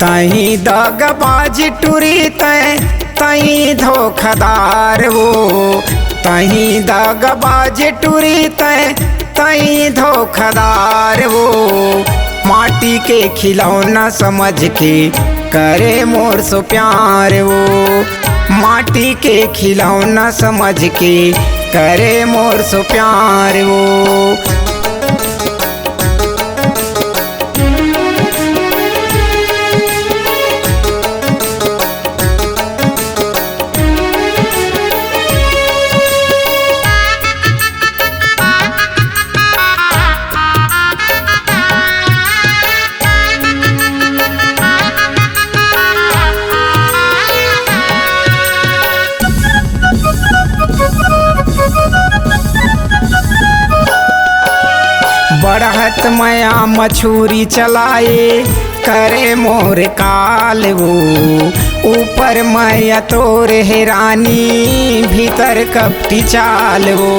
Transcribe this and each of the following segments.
तही दगबाज टूरी तही धोखादार वो, तही दगबाज टूरी तही धोखादार वो। माटी के खिलौना समझ के करे मोर सो प्यार वो, माटी के खिलौना समझ के करे मोर सो प्यार वो। बढ़त मया मछूरी चलाए करे मोर काल वो, ऊपर मैया तोर हैरानी भीतर कपटी चाल वो।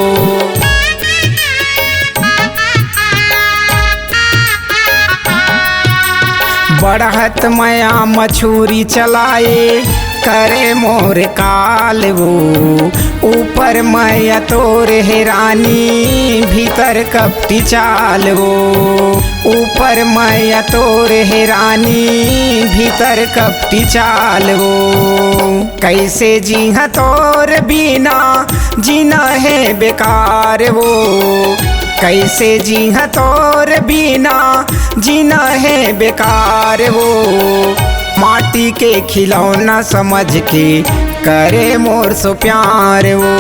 बढ़त मया मछूरी चलाए करे मोर काल वो, ऊपर मैया तोर हैरानी भीतर कपटी चाल वो। ऊपर मैया तोर हैरानी भीतर कपटी चाल वो। कैसे जीहा तोर बिना जीना है बेकार वो, कैसे जीहा तोर बिना जीना है बेकार वो। माटी के खिलौना समझ के करे मोर सो प्यार वो,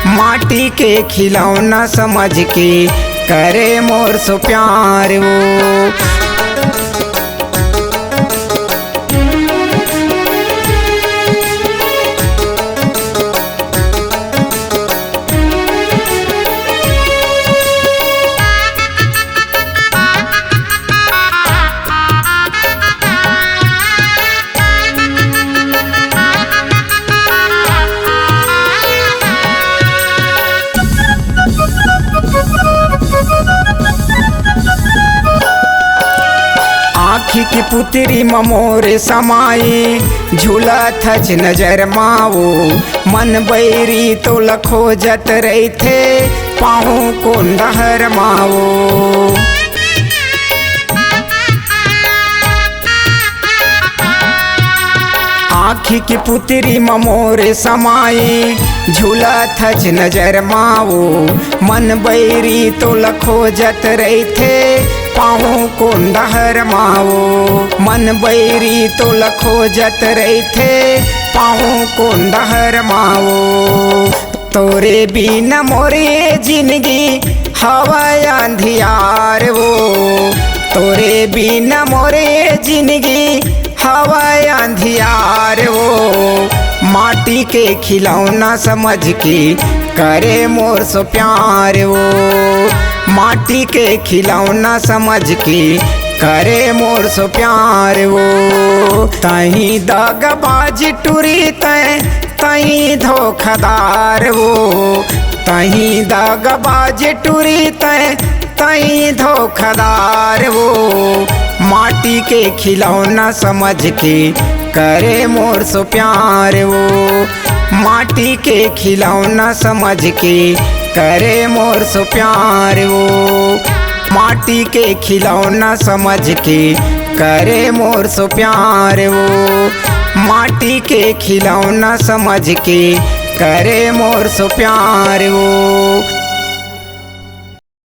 माटी के खिलौना समझ के करे मोर सो प्यार वो। आँखी की पुतरी ममोर समाए झूलत हज नजर माओ, मन बैरी तो लखोजत रही थे पाँव को डहर माओ। आँखी की पुतरी ममोर समाए झूलत हज नजर माओ, मन बैरी तो लखोजत रही थे पाँव को डहर माओ। मन बैरी तो लखोजत रही थे पाँव को डहर माओ। तोरे बिना मोरे जिंदगी हवा अंधियार वो, तोरे बिना मोरे जिंदगी हवा अंधियार वो। माटी के खिलौना समझ के करे मोर सो प्यार वो, माटी के खिलौना समझ के करे मोर सो प्यार वो। तही दगबाज टूरी तही धोखादार वो, तही दगबाज टूरी तही धोखादार वो। माटी के खिलौना समझ के करे मोर सो प्यार वो, माटी के खिलौना समझ के करे मोर सो प्यार वो। माटी के खिलौना समझ के करे मोर सो प्यार वो, माटी के खिलौना समझ के करे मोर सो प्यार वो।